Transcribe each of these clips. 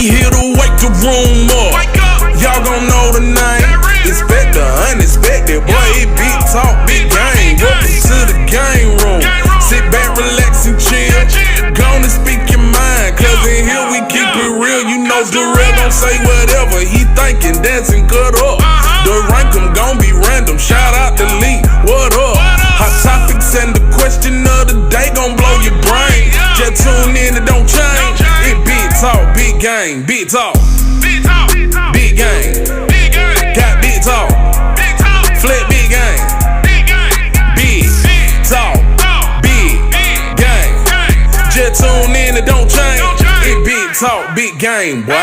here to wake the room up. Y'all gon' know the name. Expect the unexpected, boy, it big talk, big game. Welcome to the game room. Sit back, relax and chill. Gonna speak your mind, cause in here we keep it real. You know Durrell gon' say whatever he thinking, dancing cut up. The rank gon' be random, shout out to Lee, what up? Hot topics and the question of the day gon' blow your brain. Just tune in, it don't change. It big talk, big game, big talk. Big game, got big talk, flip big game, big talk, big game. Just tune in, it don't change. It big talk, big game, boy.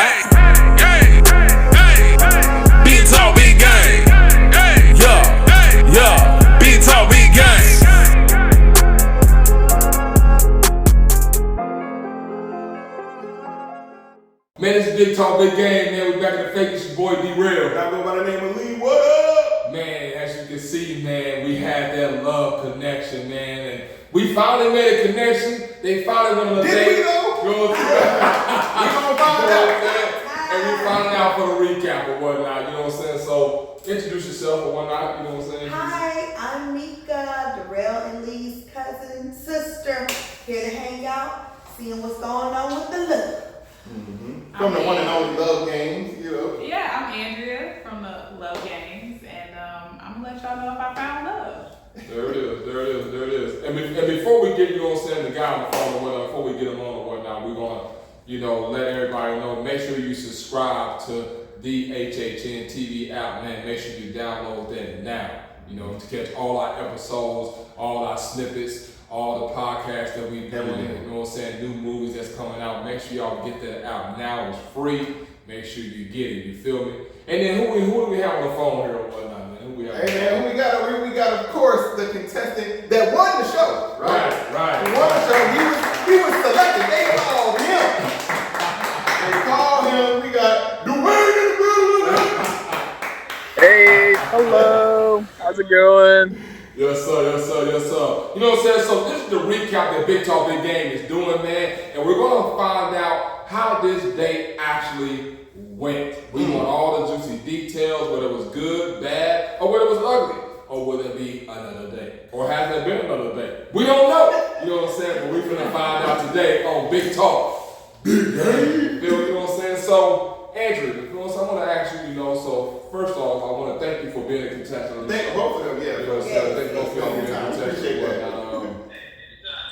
Big talk, big game. Yeah, big talk, big game. Man, it's a big talk, big game, man. We back in the fake. It's your boy D-Rail. I go by the name of Lee. What up? Man, as you can see, man, we had that love connection, man. And we finally made a connection. They finally went on a date. Did we though? We gonna find out. And we finding out for the recap or whatnot, you know what I'm saying? So introduce yourself or whatnot, you know what I'm saying? Hi, I'm Mika, Durrell and Lee's cousin, sister. Here to hang out, seeing what's going on with the love. From the one and only Love Games, you know. Yeah, I'm Andrea from the Love Games, and I'm gonna let y'all know if I found love. There it is. And before we get, you know what I'm saying, the guy on the phone or whatnot, before we get him on or whatnot, we're gonna, you know, let everybody know, make sure you subscribe to the HHN TV app, man. Make sure you download that now, you know, to catch all our episodes, all our snippets, all the podcasts that we doing, you know what I'm saying, new movies that's coming out. Make sure y'all get that out now. It's free. Make sure you get it, you feel me? And then who do we have on the phone here or whatnot, man? Who we have? Hey man, we got of course the contestant that won the show, right? Right. He won the show. He was selected. They called him. They called him. We got Dwayne in the middle. Hey, hello. How's it going? Yes, sir. You know what I'm saying? So this is the recap that Big Talk Big Game is doing, man. And we're going to find out how this date actually went. We want all the juicy details, whether it was good, bad, or whether it was ugly. Or will there be another day? Or has there been another day? We don't know. You know what I'm saying? But we're going to find out today on Big Talk Big Game. You know what I'm saying? So, Andrew, you know what I'm saying? I want to ask you, you know, so first off, I want to thank you for being a contestant. Thank both of them, yeah. You know what I'm saying? Thank both of y'all for being a contestant.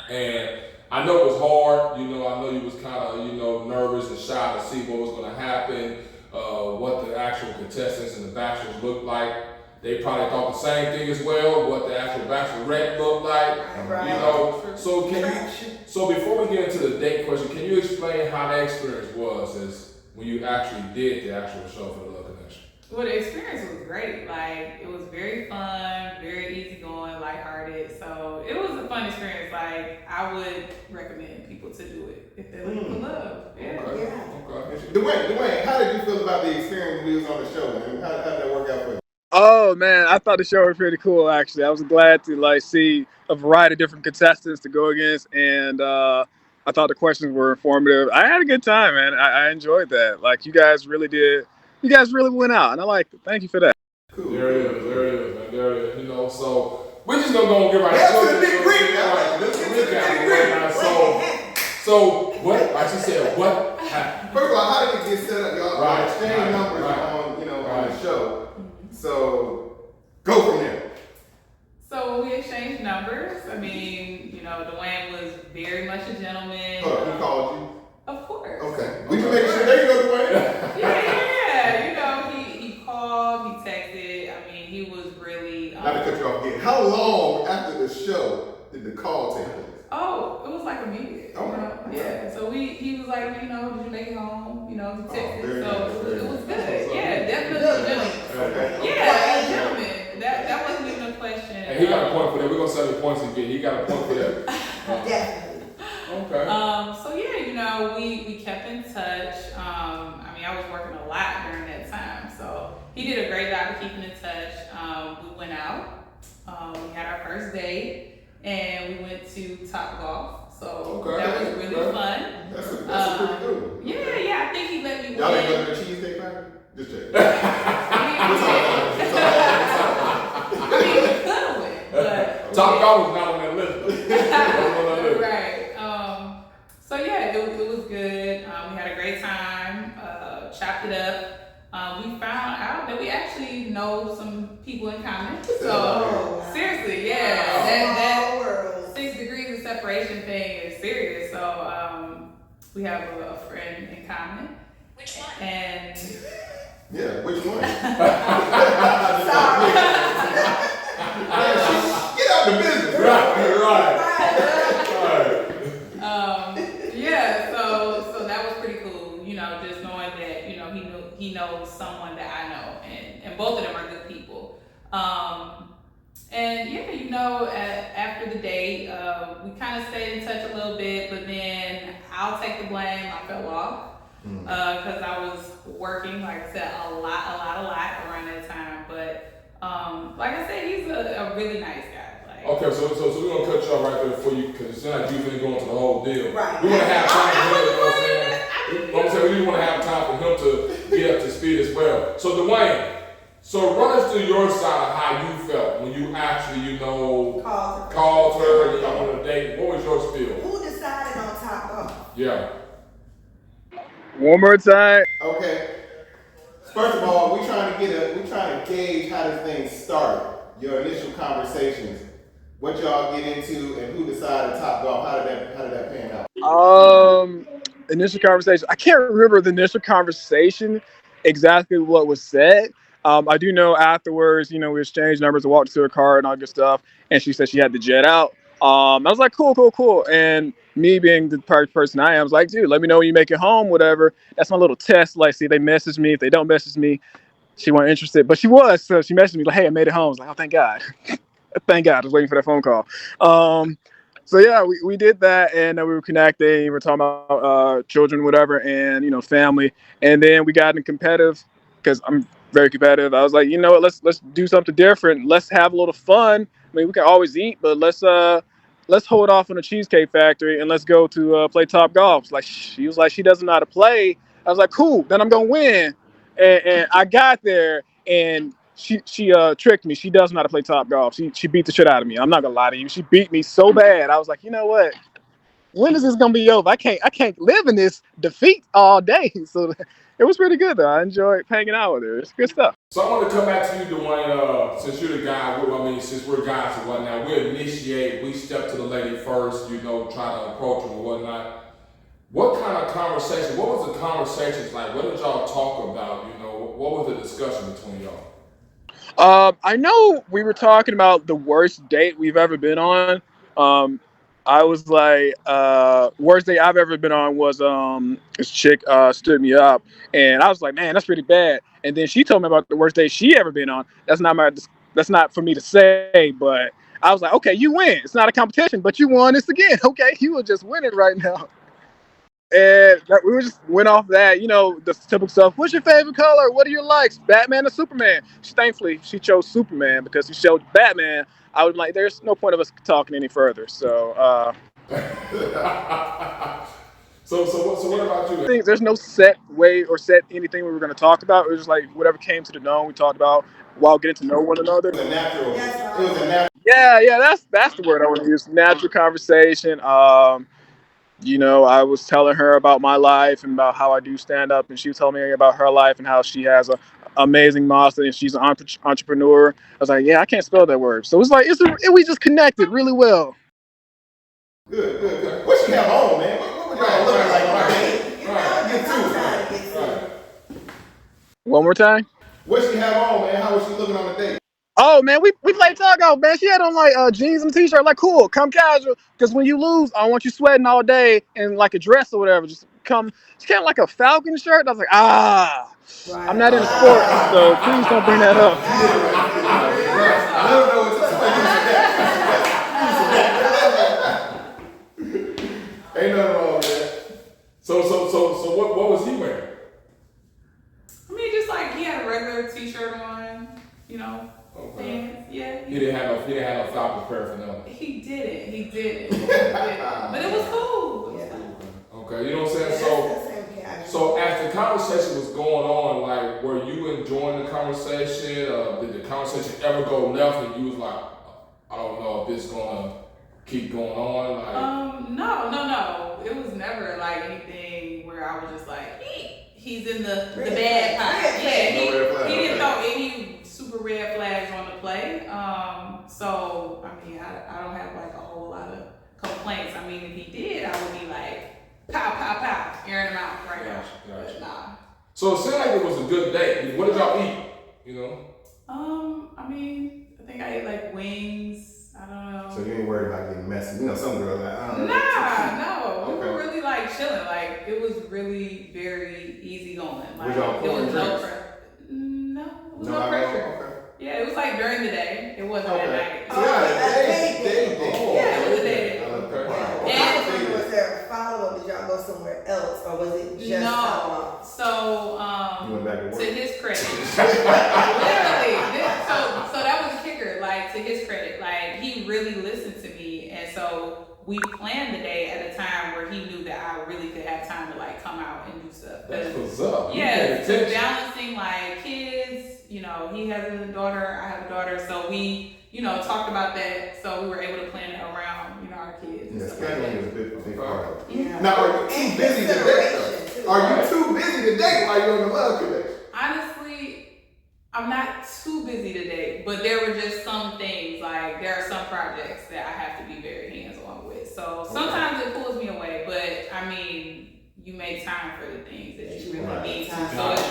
And I know it was hard, you know, I know you was kind of, you know, nervous and shy to see what was going to happen, what the actual contestants and the bachelors looked like. They probably thought the same thing as well, what the actual bachelorette looked like, you know. So before we get into the date question, can you explain how that experience was as when you actually did the actual show for the Love Connection? Well, the experience was great. Like, it was very fun, very easygoing, lighthearted. So it was a fun experience. Like, I would recommend people to do it if they're looking for love. Yeah. Okay. Dwayne, how did you feel about the experience when we was on the show, man? How did that work out for you? Oh man, I thought the show was pretty cool actually. I was glad to see a variety of different contestants to go against, and I thought the questions were informative. I had a good time, man. I enjoyed that. Like, you guys really went out, and I liked it. Thank you for that. Cool. There it is, man. You know, so we're just gonna go and get right into it. So what? Like she said, what happened? First of all, how did it get set up, y'all? Exchange numbers on, on the show. So go from there. So we exchanged numbers. I mean, you know, Dwayne was very much a gentleman. Who called you? Of course. Okay. We can make sure. There you go, Dwayne. Yeah. You know, he called, he texted. I mean, he was really. Not to cut you off again. How long after the show did the call take place? Oh, it was like immediate. Okay. Yeah. So he was like, you know, did you make it home? You know, he texted. Very So nice. it was good. Yeah, definitely a gentleman. Okay. Yeah, a gentleman. That wasn't even a question. And he got a point for that. We're gonna set the points again. He got a point for that. Definitely. Okay. So yeah, you know, we kept in touch. I mean, I was working a lot during that time, so he did a great job of keeping in touch. We went out. We had our first date, and we went to Top Golf. So that was really fun. That's a pretty good one. Yeah. I think he let me great time, chopped it up. We found out that we actually know some people in common. So seriously, yeah, that world. 6 degrees of separation thing is serious. So we have a friend in common. Which one? And Yeah, which one? Sorry. Get out the business. Right. yeah, so that was pretty cool, just knowing that, he knows someone that I know, and both of them are good people. And yeah, after the date, we kind of stayed in touch a little bit, but then I'll take the blame. I fell off because I was working, like I said, a lot around that time. But like I said, he's a really nice guy. Okay, so we're gonna cut you off right there for you because it's not you finna go into the whole deal. Right. We wanna have time for him, you know what I'm saying? We really wanna have time for him to get up to speed as well. So Dwayne, so run us through your side of how you felt when you actually, called her and y'all went on a date. What was your spiel? Who decided on top off? Yeah. One more time. Okay. First of all, we trying to gauge how this thing started. Your initial conversations, what y'all get into, and who decided top golf. How did that pan out? Initial conversation. I can't remember the initial conversation exactly what was said. I do know afterwards, we exchanged numbers and walked to her car and all good stuff. And she said she had to jet out. I was like, cool. And me being the person I am, I was like, dude, let me know when you make it home, whatever. That's my little test. Like, see, if they message me. If they don't message me, she wasn't interested. But she was. So she messaged me like, hey, I made it home. I was like, oh, thank God. Thank God. I was waiting for that phone call. So yeah, we did that, and we were connecting. We were talking about children, whatever, and family. And then we got in competitive because I'm very competitive. I was like, you know what? Let's do something different. Let's have a little fun. I mean, we can always eat, but let's hold off on the Cheesecake Factory and let's go to play Top Golf. Like she was like, she doesn't know how to play. I was like, cool. Then I'm gonna win. And I got there, and she tricked me. She does know how to play Top Golf. She beat the shit out of me. I'm not gonna lie to you. She beat me so bad. I was like, you know what? When is this gonna be over? I can't live in this defeat all day. So it was pretty good though. I enjoyed hanging out with her. It's good stuff. So I want to come back to you, Dwayne. Since you're the guy, since we're guys and whatnot, we step to the lady first. Try to approach her and whatnot. What kind of conversation? What was the conversations like? What did y'all talk about? What was the discussion between y'all? I know we were talking about the worst date we've ever been on. I was like, worst date I've ever been on was this chick stood me up, and I was like, man, that's pretty bad. And then she told me about the worst date she ever been on. That's not for me to say, but I was like, okay, you win. It's not a competition, but you won this again. Okay, you were just winning right now. And we just went off that, the typical stuff. What's your favorite color? What are your likes? Batman or Superman? Thankfully, she chose Superman because she showed Batman. I was like, there's no point of us talking any further. So, So what about you? There's no set way or set anything we were going to talk about. It was just like whatever came to the dome, we talked about while getting to know one another. It was a natural. Yeah, that's the word I want to use. Natural conversation. I was telling her about my life and about how I do stand up, and she was telling me about her life and how she has a amazing master and she's an entrepreneur. I was like, yeah, I can't spell that word. So it's like we just connected really well. Good. What she have on, man? What y'all looking like on the date? Right. One more time. What she have on, man? How was she looking on the date? Oh man, we played tug out, man. She had on like jeans and t-shirt, like cool, come casual. Because when you lose, I don't want you sweating all day in like a dress or whatever. Just come. She had like a Falcon shirt. I was like, I'm not in sports, so please don't bring that up. Ain't nothing wrong with that. So what was he wearing? I mean, just like he had a regular t-shirt on, Okay. pants. Yeah. He didn't have no Falcons paraphernalia. He didn't. But it was cool. Yeah. Okay, you know what I'm saying? So as the conversation was going on, like, were you enjoying the conversation? Did the conversation ever go left and you was like, I don't know if this is gonna keep going on? Like, No. It was never like anything where where I was just like, he's in the Red bad flag. part. Red Yeah, No red flag, he didn't okay. throw any super red flags on the play. So I mean, I don't have like a whole lot of complaints. I mean, if he did, I would be like, pow, pow, pow, airing him out right now. Gotcha. But nah. So it seemed like it was a good date. What did y'all eat? You know? I mean, I think I ate like wings. I don't know. So you ain't worried about getting messy. You know, some girls like, I don't know. No. We Okay. were really like chilling. Like it was really very easy going. Like Was y'all there was pouring no drinks? pressure. No, there was no alcohol? pressure. Okay. Yeah, it was like during the day. It wasn't at night. So y'all had a day. Yeah, it was a day. I love that. Okay. Wow. And- Was there a follow-up? Did y'all go somewhere else, or was it just top No. off? So You went back to work? to his credit, literally. So that was the kicker. Like to his credit, like he really listened to me, and so we planned the day at a time where he knew that I really could have time to like come out and do stuff. That's what's up. You Yeah, paid so attention. balancing like kids, you know, he has a daughter, I have a daughter, so we, you know, talked about that, so we were able to plan it around, you know, our kids. and Yeah, stuff like scheduling that. is a big part of it. Yeah. Now, are you too And busy to date? consideration, Though? Are too. you too busy to date while you're in the love connection? Honestly, I'm not too busy to date, but there were just some things, like there are some projects that I have to be very hands-on with. So sometimes it pulls me away, but I mean, you make time for the things that you really Right. need to. Time. So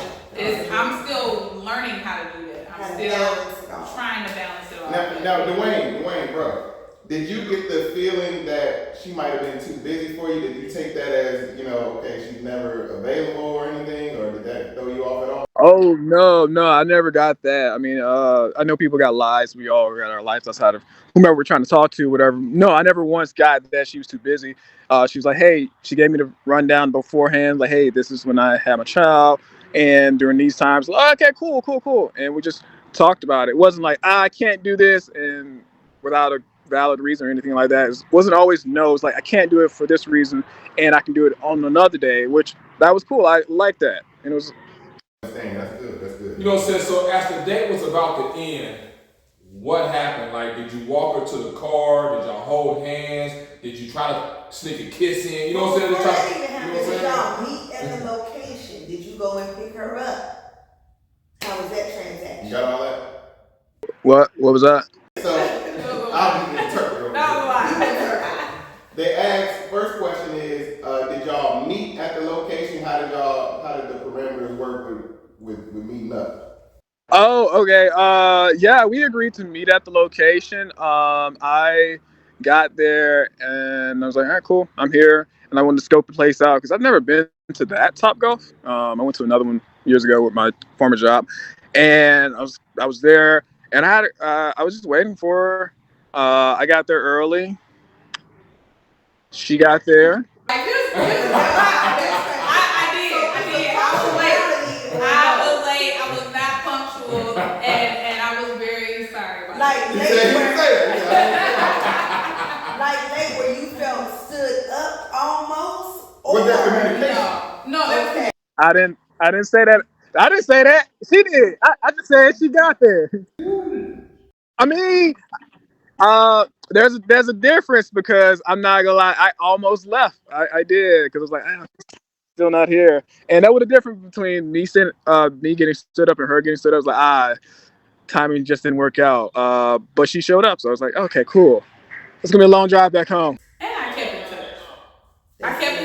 I'm still learning how to do that. How I'm to still balance it all. trying to balance it all. Now, Dwayne, bro, did you get the feeling that she might have been too busy for you? Did you take that as, you know, okay, she's never available or anything, or did that throw you off at all? Oh no, I never got that. I mean, I know people got lives. We all got our lives outside of whomever we're trying to talk to, whatever. No, I never once got that she was too busy. She was like, hey, she gave me the rundown beforehand, like, hey, this is when I had my child, and during these times, like, okay, cool, and we just talked about it. It wasn't like I can't do this and without a valid reason or anything like that. It wasn't always no. It's like I can't do it for this reason, and I can do it on another day, which that was cool. I liked that, and it was. Dang, that's good. You know what I'm saying? So as the date was about to end, what happened? Like, did you walk her to the car? Did y'all hold hands? Did you try to sneak a kiss in? You know what I'm saying? Before Just that try- even you know happened, what I'm did saying? y'all meet at the location? Did you go and pick her up? How was that You transaction? got all that? What was that? So, I'll be the interpreter. That was a lot. They asked, first question is, did y'all meet at the location? How did the parameters work with meeting up? Oh, okay. Yeah, we agreed to meet at the location. I got there and I was like, all right, cool, I'm here. And I wanted to scope the place out because I've never been to that Top Golf. I went to another one years ago with my former job, and I was there, and I was just waiting for her. I got there early. She got there. Like, I did. I was late. I was not punctual, and I was very sorry about Like it. He late said where, that. like late where you felt stood up almost? Was that or- communication? No, that was Okay. I didn't say that. I didn't say that. She did. I just said she got there. I mean, there's a difference because I'm not gonna lie. I almost left. I did because I was like, I'm still not here, and that was the difference between me getting stood up and her getting stood up. I was like, timing just didn't work out. But she showed up, so I was like, okay, cool. It's gonna be a long drive back home. And I kept in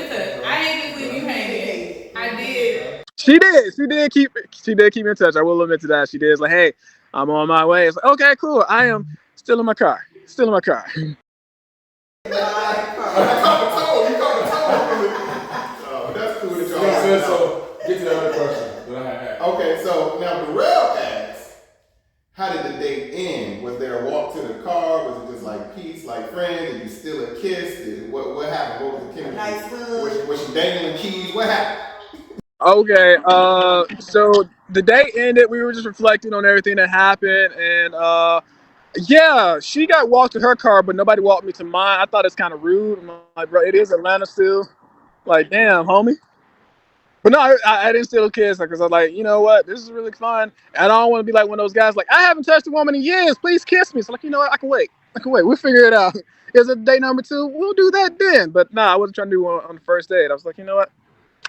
touch. I ain't just leave you hanging. I did. She did keep in touch. I will admit to that. She did. It's like, hey, I'm on my way. It's like, okay, cool. I am still in my car. You caught the toe. Oh, that's cool that You y'all know what I'm saying? got So get to the other question that I had. Okay, so now Darrell asks, how did the date end? Was there a walk to the car? Was it just like peace, like friends? Did you steal a kiss? What happened? What was the chemistry? Nice hug. Was she dangling keys? What happened? Okay, so the day ended. We were just reflecting on everything that happened, and yeah, she got walked to her car, but nobody walked me to mine. I thought it's kind of rude. I'm like, bro, it is Atlanta still. Like, damn, homie. But no, I didn't steal a kiss because I was like, you know what, this is really fun. And I don't want to be like one of those guys like, I haven't touched a woman in years. Please kiss me. So like, you know what, I can wait. We'll figure it out. Is it date number 2? We'll do that then. But nah, I wasn't trying to do one on the first date. I was like, you know what,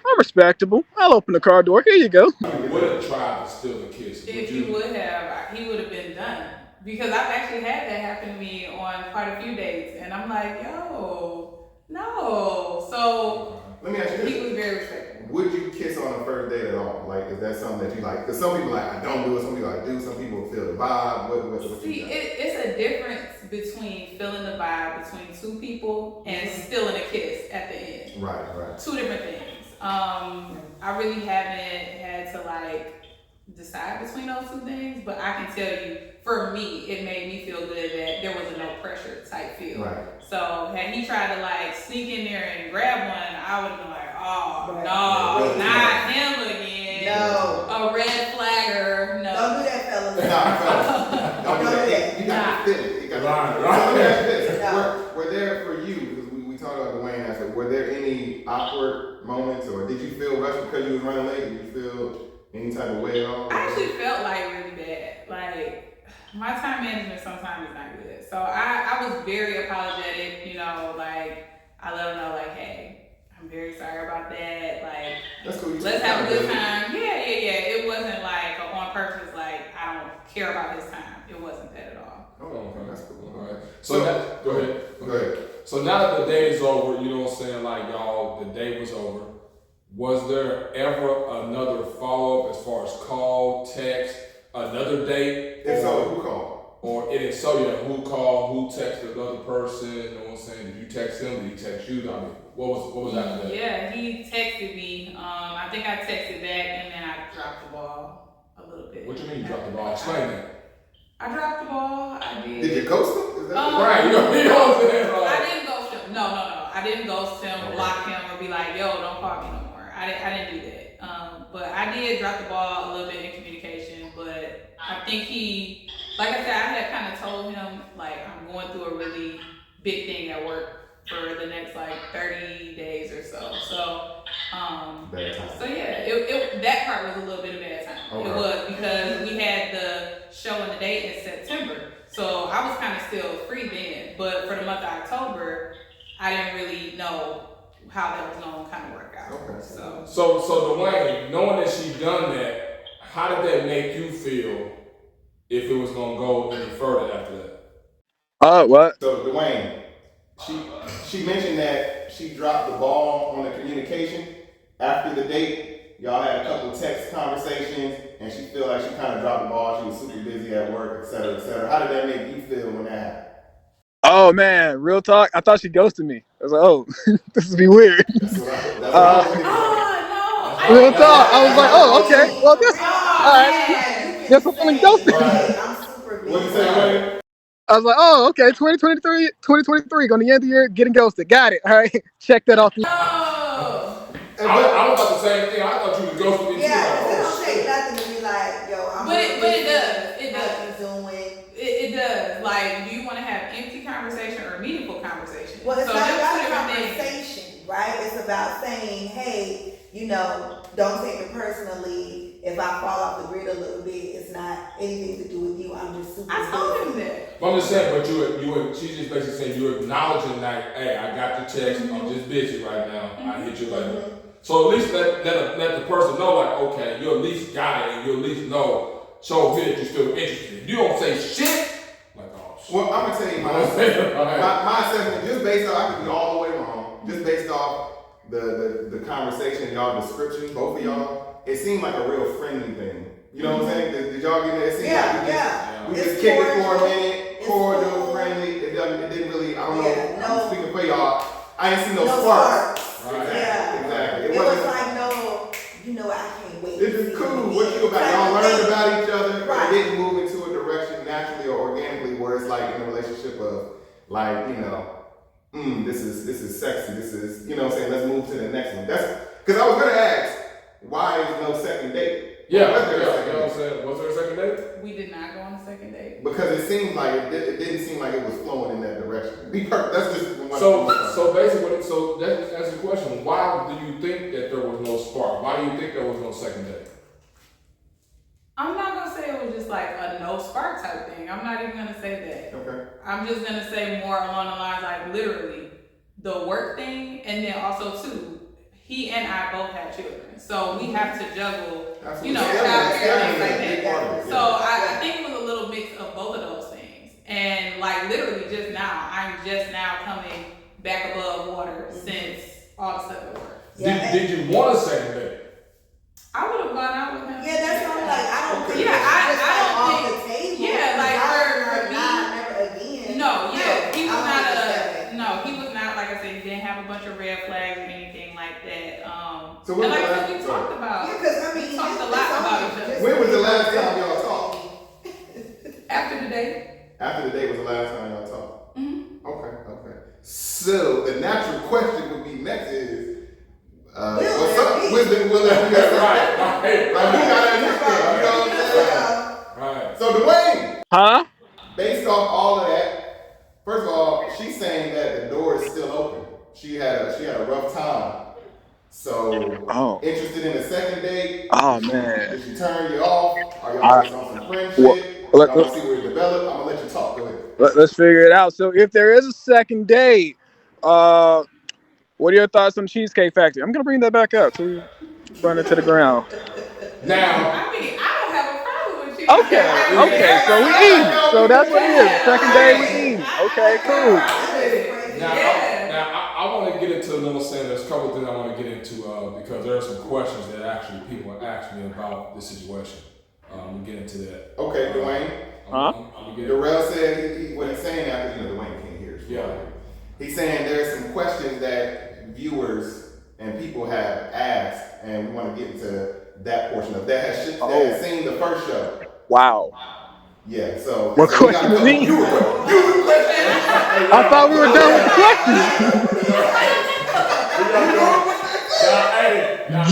I'm respectable. I'll open the car door. Here you go. You would have tried to steal the kiss. If you would have, he would have been done. Because I've actually had that happen to me on quite a few dates, and I'm like, yo, no. So Let me ask you this. he was very respectful. Would you kiss on a first date at all? Like, is that something that you like? Because some people like, I don't do it. Some people I do. Some people feel the vibe. What See, you got? it's a difference between feeling the vibe between two people and stealing a kiss at the end. Right. Two different things. I really haven't had to like decide between those two things, but I can tell you, for me, it made me feel good that there was a no pressure type feel. Right. So had he tried to like sneak in there and grab one, I would have been like, oh Right. no, Right. not him again. No. A red flagger. No. Don't do that, fellas. Don't do that. You got to feel it. You got to feel it. So let me ask you this. No. Were there for you, because we talked about Dwayne aspect, were there any awkward moments, or did you feel rushed because you was running late? Did you feel any type of way at all? I actually felt like really bad. Like my time management sometimes is not good. So I was very apologetic, you know, like I let him know like, hey, I'm very sorry about that. Like That's cool. let's have a good time. Yeah. It wasn't like on purpose, like I don't care about his time. It wasn't that at all. Oh, okay, that's cool. All right. So that, go ahead. Go ahead. So now that the day is over, you know what I'm saying, like y'all, the day was over. Was there ever another follow-up as far as call, text, another date? If so, who called? Or it is so, yeah, who called, who texted another person, you know what I'm saying? Did you text him? Did he text you? I mean, what was after that? Yeah, he texted me. I think I texted back and then I dropped the ball a little bit. What you mean you dropped the ball? Explain that. I dropped the ball. I did. Did you ghost him? Is that Right, you know what I'm saying? I didn't ghost him. No. I didn't ghost him, Okay. block him, or be like, yo, don't call me no more. I didn't do that. But I did drop the ball a little bit in communication. But I think he, like I said, I had kind of told him, like, I'm going through a really big thing at work for the next, like, 30 days or so. So, bad time? so yeah, it that part was a little bit of bad time. Okay. It was because we had the show and the date in September. So I was kind of still free then. But for the month of October, I didn't really know how that was going to kind of work out. Okay. So Dwayne, knowing that she done that, how did that make you feel if it was gonna go any further after that? What? So Dwayne, she mentioned that she dropped the ball on the communication after the date. Y'all had a couple of text conversations, and she feel like she kind of dropped the ball. She was super busy at work, et cetera, et cetera. How did that make you feel when that happened? Oh man, real talk. I thought she ghosted me. I was like, oh, this would be weird. That's what I was thinking. Oh, Real talk. I was like, oh, okay. Well, this. All right. Man, Guess I'm feeling ghosted. I'm super busy. What'd you say, Wayne? I was like, oh, okay. 2023, going to end the year, getting ghosted. Got it. All right. Check that off. no. I was about the same thing. I thought you was ghosting me too. Yeah, Like, it oh, don't take shit. nothing to be like, yo, I'm But it busy. does. It What does. you doing? It does. Like, do you want to have empty conversation or meaningful conversation? Well, it's so not that's about two a different things. conversation, right? It's about saying, hey, you know, don't take it personally. If I fall off the grid a little bit, it's not anything to do with you. I'm just super I told busy. him that. But I'm just saying, but she's just basically saying you're acknowledging like, hey, I got the text, I'm just busy right now. I hit you later. So at least let the person know, like, okay, you at least got it, and you at least know, show me that you're still interested. If you don't say shit, like, oh shit. Well, I'm gonna tell you my assessment, just based off, I could be all the way wrong, just based off the conversation, y'all description, both of y'all, it seemed like a real friendly thing. You know what I'm saying? Did y'all get that? It seemed like we just It's kicked it for a cordial. minute, It's cordial, cool. friendly. It didn't really, I don't Yeah, know, no. I'm speaking for y'all. I ain't seen no No sparks. sparks. Right. Yeah. Exactly. It was wasn't- like, no, you know, I can't wait. This to is see cool. you What you about? Y'all again. learned about each other, Right. but it didn't move into a direction naturally or organically where it's like in a relationship of like, you know, this is sexy. This is, you know what I'm saying, let's move to the next one. That's because I was gonna ask, why is no second date? Yeah, Was there a you second know what I'm date? saying? Was there a second date? We did not go on a second date. Because it seemed like it didn't seem like it was flowing in that direction. That's just one So basically, so that's the question. Why do you think that there was no spark? Why do you think there was no second date? I'm not gonna say it was just like a no spark type thing. I'm not even gonna say that. Okay. I'm just gonna say more along the lines like literally the work thing, and then also too, he and I both have children, so we have to juggle, Absolutely. you know, Yeah, childcare yeah, things like yeah, big part of that. it, So yeah. I think it was a little mix of both of those things. And like literally just now, I'm just now coming back above water since all the stuff at work. Yeah. Did you want a second date? I would have gone out with him. Yeah, that's what I'm like. I don't think Yeah, it's just I don't off think- the table. yeah, like, for me- never again. No, yeah, he was I don't not think it's that. no, he was not, like I said, he didn't have a bunch of red flags or anything like that. So And when like was I the said, we last- talked about, Yeah, because I mean, we talked a it's lot about only each other. just- When was the last time y'all talked? After the day. After the day was the last time y'all talked. Mm-hmm. Okay. So the natural question would be next is, Will what's there up be? with the will there be? Right. Like, we gotta understand, you know what I'm saying? Right. So Dwayne, Huh? based off all of that, first of all, she's saying that the door is still open. She had a rough time. So Oh. interested in a second date? Oh man. Did she turn you off? Are y'all just on some friendship? Well, Y'all want to see where it developed? I'm gonna let you talk. Go ahead. Let's figure it out. So if there is a second date, what are your thoughts on Cheesecake Factory? I'm gonna bring that back up till we run it to the ground. Now, I mean, I don't have a problem with you. Okay, so we eating. So that's what it is. Second day we eating. Okay, cool. Now I want to get into, you know what I'm saying, there's a couple things I want to get into because there are some questions that actually people have asked me about this situation. We'll get into that. Okay, Dwayne. Huh? I'm gonna get Darrell said what he's saying after, Dwayne can't hear us. Yeah. He's saying there's some questions that viewers and people have asked, and we want to get into that portion of that. Has seen the first show. Wow. Yeah, so. What so we question gotta is he? You were questioning. I thought we were done with the questions.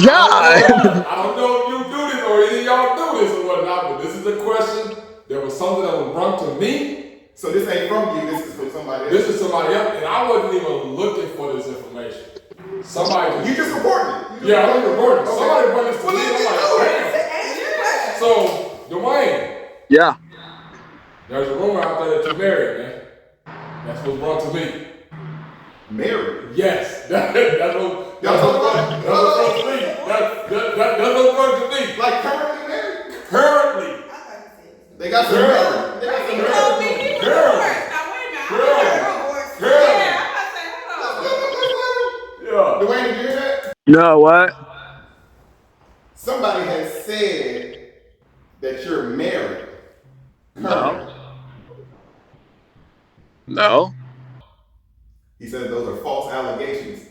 God. I don't know if you do this or either y'all do this or whatnot, but this is a question. There was something that was brought to me. So this ain't from you, this is from somebody else. This is somebody else, and I wasn't even looking for this information. Somebody You just reported it. Yeah, I'm reporting. Okay. Somebody brought this to Well, me. let I'm me like, know. damn. Answer your question. So, Dwayne, Yeah. there's a rumor out there that you're married, man. That's what's brought to me. Married. Yes, that's what's brought to me. That's what's brought to me. Like currently married? Currently. They got some married. They got some He told me married. he was Girl. divorced. Now wait a minute. Girl. Yeah, I'm about to say, hold on. Yeah. Dwayne, did you hear that? No, what? Somebody has said that you're married. No. No. He said those are false allegations.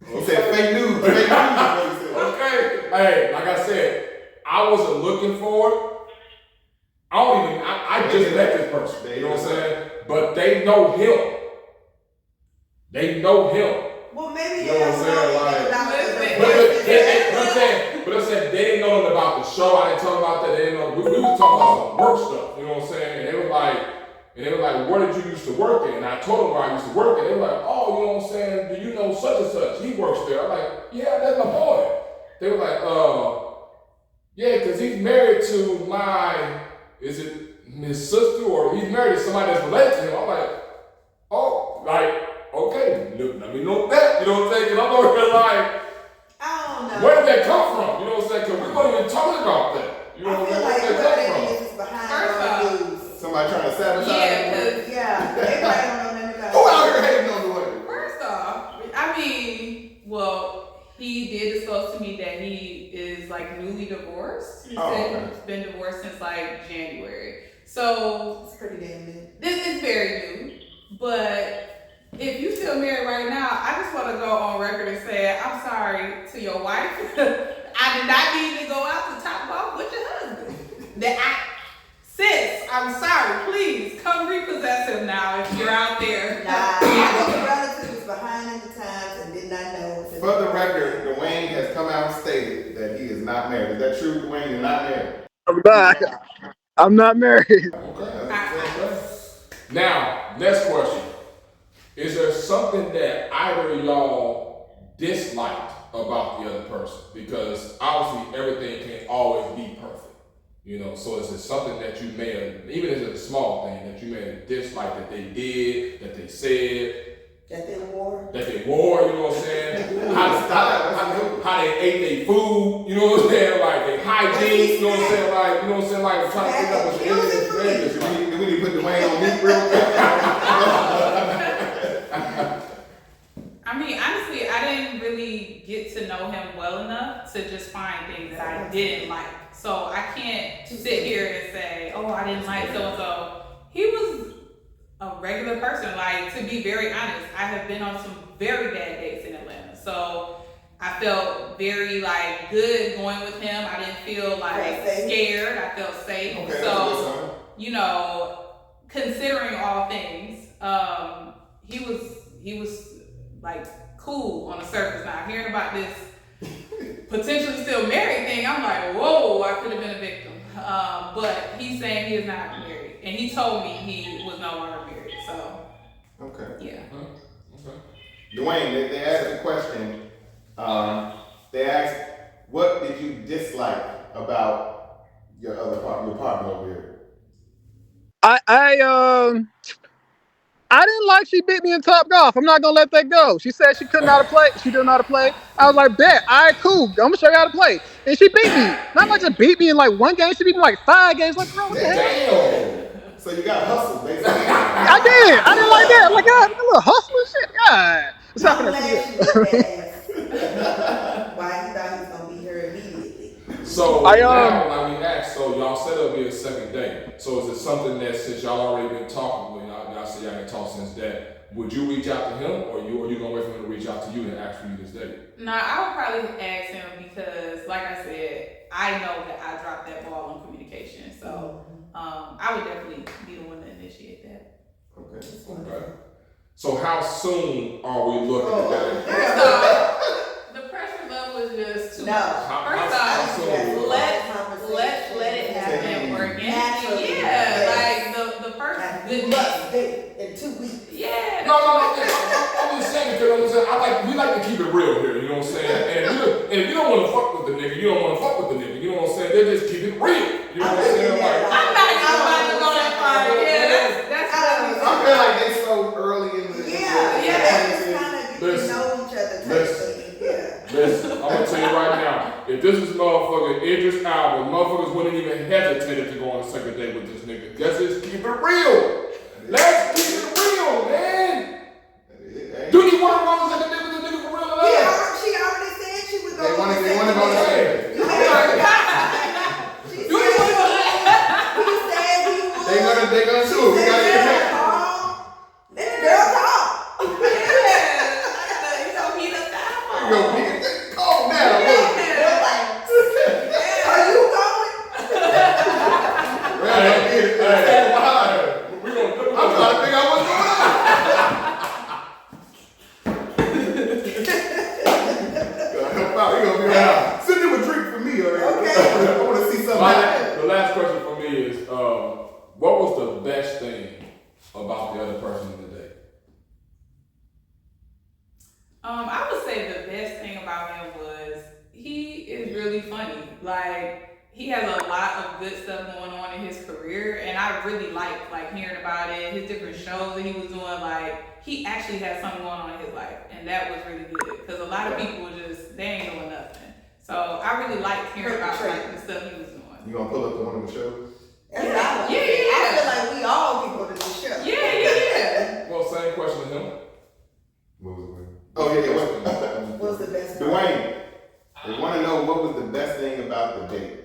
He said fake news. Fake news is what he said. Okay. Hey, like I said, I wasn't looking for it. I just met this person. You know what I'm saying? But they know him. They know him. Well, maybe You know what I'm saying? Like, but I'm saying they didn't know nothing about the show. I didn't tell them about that. They didn't know. We was talking about some work stuff. You know what I'm saying? And they were like, where did you used to work at? And I told them where I used to work at. They were like, oh, you know what I'm saying? Do you know such and such? He works there. I'm like, yeah, that's my boy. They were like, yeah, because he's married to is it his sister or he's married to somebody that's related to him? I'm like, oh, like, okay, let me know that. You know what I'm saying? Because I'm over here like, I don't know. where did that come from? You know what I'm saying? Because we're not even talking about that. You know I what I'm feel saying? like Where did that whoever come that from? is behind First our off- news. Somebody trying to sabotage Yeah, you. 'cause- Yeah, they probably don't know nothing about Who out here hating on Dwayne? First off, I mean, well, he did disclose to me that he is like newly divorced. He Oh, said okay. he's been divorced since like January. So It's pretty damn new. this is very new. But if you still married right now, I just want to go on record and say I'm sorry to your wife. I did not need to go out to top off with your husband. Sis, I'm sorry. Please come repossess him now if you're out there. Nah, I think the relative was behind in the times and did not know. For the record, Dwayne has come out and stated that he is not married. Is that true, Dwayne? You're not married? I'm not. I'm not married. Okay. That's Now, next question. Is there something that either of y'all disliked about the other person? Because obviously everything can't always be perfect. You know, so is it something that you may have, even if it's a small thing, that you may have disliked that they did, that they said? That they wore. That they wore, you know what I'm saying? How they ate their food, you know what I'm saying? Like their hygiene, you know what I'm saying? Like, you know what I'm saying? Like, I'm trying to figure out what the end of Vegas. Do we need to put Dwayne on mute real quick? I mean, honestly, I didn't really get to know him well enough to just find things that I didn't like. So I can't sit here and say, oh, I didn't like so-and-so. He was a regular person. Like, to be very honest, I have been on some very bad dates in Atlanta. So I felt very, like, good going with him. I didn't feel, like, scared. I felt safe. Okay, so, you know, considering all things, he was like cool on the surface. Now hearing about this potentially still married thing, I'm like, whoa, I could have been a victim. But he's saying he is not married, and he told me he was no longer married. So okay, yeah. Okay. Dwayne, they asked a question. They asked, what did you dislike about your partner over here? I didn't like she beat me in Top Golf. I'm not gonna let that go. She said she couldn't know how to play. She didn't know how to play. I was like, bet, all right, cool. I'm gonna show you how to play. And she beat me. Not like just beat me in like one game. She beat me like 5 games. Like, bro, what the hell? Damn. So you got hustle, basically. I did. I didn't like that. Like, God, a little hustle and shit. God. What's I'm happening? glad she was asked why he thought he was gonna beat her immediately. So now, like we asked, so y'all said it'll be a second date. So is it something that since y'all already been talking with y'all say y'all ain't talked since that, would you reach out to him or you gonna wait for him to reach out to you and ask for you this date? No, I would probably ask him because, like I said, I know that I dropped that ball on communication. So I would definitely be the one to initiate that. Okay. So how soon are we looking at that? First off, the pressure level is just too much. First How soon are we looking? let it happen organically. Naturally. Like the first good date in 2 weeks. Yeah. No, I'm just saying because we like to keep it real here, you know what I'm saying? And if you don't want to fuck with the nigga, you don't want to fuck with the nigga, you know what I'm saying? They just keep it real, you know what I'm saying? Like, I'm not even about to go that far. Yeah, that's I feel like they so early in the They just kind of get to know each other type thing. Listen, I'm gonna tell you right now, if this is motherfucking Idris Elba, motherfuckers wouldn't even hesitate to go on a second date with this nigga. Let's just keep it real. Let's keep it real, man. Do you want to go on a second date with this nigga for real? She already said she would go. They want to go on a second date. They're gonna do it. We gotta get back. Girl, talk. Calm down. Are you going? I'm trying to figure out what's going on. Help out. You're gonna be like, send him a drink for me, Okay. I want to see something happen. The last question for me is, what was the best thing about the other person in the day? I would say the best thing about him was he is really funny. Like, he has a lot of good stuff going on in his career, and I really like hearing about it, his different shows that he was doing. Like, he actually had something going on in his life, and that was really good because a lot of people just, they ain't doing nothing. So I really liked hearing about the stuff he was doing. You gonna pull up to one of the shows? I feel like we all can go to the show. Yeah. Well, same question to him. What was it? Oh yeah. What's the best part? Dwayne, they want to know what was the best thing about the date.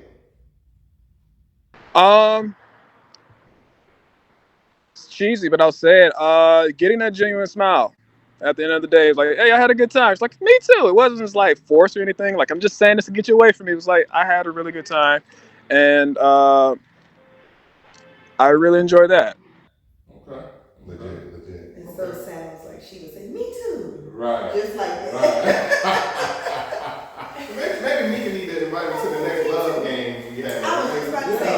It's cheesy, but I'll say it. Getting that genuine smile at the end of the day. It's like, hey, I had a good time. It's like, me too. It wasn't just like forced or anything. Like, I'm just saying this to get you away from me. It was like, I had a really good time. And I really enjoyed that. Okay. Legit. And so sounds like she would say, me too. Right. Just like that. Maybe Mika need to invite me to the next love game we have. I was just about to say.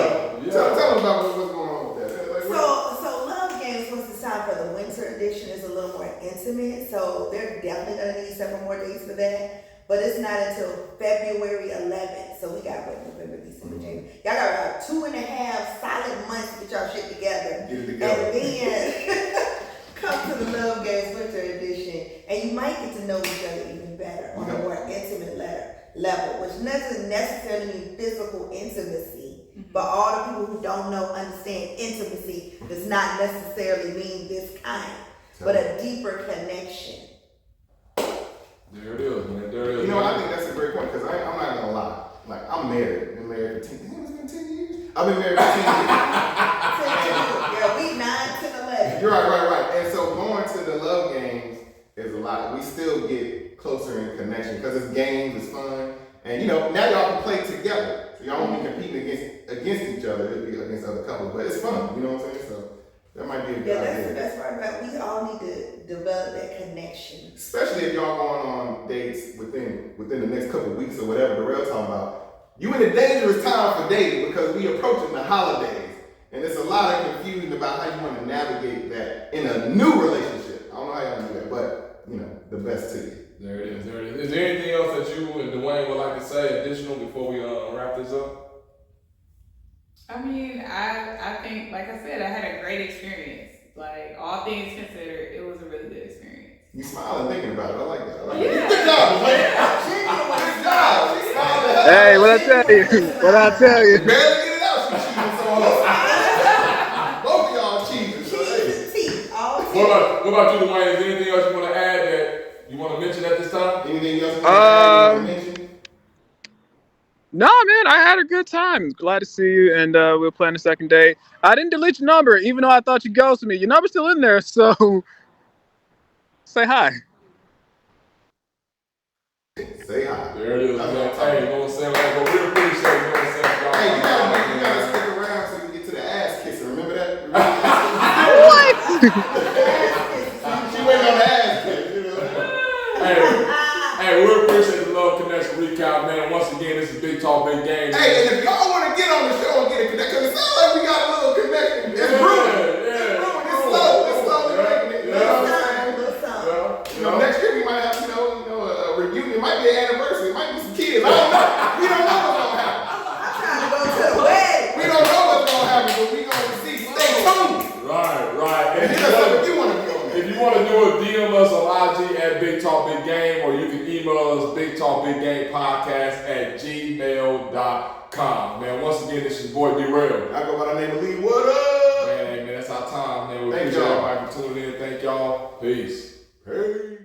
Tell them about what's going on with that. Like, So Love Games, once it's time for the winter edition, is a little more intimate. So they're definitely gonna need several more days for that. But it's not until February 11th. So we got November, December, January. Y'all got about 2.5 solid months to get y'all shit together. Get it together. And then come to the Love Games winter edition. know each other even better on a more intimate level, which doesn't necessarily mean physical intimacy, but all the people who don't know understand intimacy does not necessarily mean this kind, but a deeper connection. There it is, man. There it is. You know, I think that's a great point because I'm not gonna lie. Like, I'm married. Been married for 10 years. It's been 10 years. I've been married for 10 years. 10 years. Yeah, we 9, 10, 11. You're right. And so going to the love games is a lot. We still get closer in connection because it's games, it's fun, and you know now y'all can play together. So y'all won't be competing against each other. It'll be against other couples, but it's fun. You know what I'm saying? So that might be a good idea. Yeah, that's right. But we all need to develop that connection. Especially if y'all going on dates within the next couple of weeks or whatever the real talking about. You in a dangerous time for dating because we approaching the holidays, and there's a lot of confusion about how you want to navigate that in a new relationship. I don't know how y'all do that, but you know, the best to you. There it is. Is there anything else that you and Dwayne would like to say additional before we wrap this up? I mean, I think, like I said, I had a great experience. Like, all things considered, it was a really good experience. You smiling thinking about it. I like that. Yeah. Good job, Dwayne. Good job. She smiled at her. Hey, what I tell you? What I tell you? Barely get it out. She cheating so hard. Both of y'all cheating. So, hey. What about you, Dwayne? Is there anything else you want to add that you want to mention at this time? Anything else you want to mention? No, man, I had a good time. Glad to see you, and we'll plan the second day. I didn't delete your number, even though I thought you ghosted me. Your number's still in there, so say hi. Say hi. There it is, man. Hey, you know what I'm saying? But we appreciate it, you know what I'm saying? Hey, you gotta stick around so you can get to the ass kissing. Remember that? What? She waiting on the ass kiss. You know? Hey, we appreciate the Love Connection recap, man. Once again, this is Big Talk, Big Game. Hey, and if y'all want to get on the show and get a connection, because it sounds like we got a little connection. It's brewing. It's slowly making it. You know what I'm saying? You know, next year we might have, you know, a reunion. It might be an anniversary. It might be some kids. I don't know. We don't know what's gonna happen. I'm trying to go to the wedding. We don't know what's gonna happen, but we gonna see. Stay tuned. Right. And hit us up if you want to be on there. If you want to do it, DM us on IG at Big Talk Big Game, or you can email us BigTalkBigGamePodcast@gmail.com. Man, once again, this is your boy D-Rail. I go by the name of Lee. What up? Man, that's our time, man. We Thank appreciate y'all. everybody for tuning in. Thank y'all. Peace. Hey.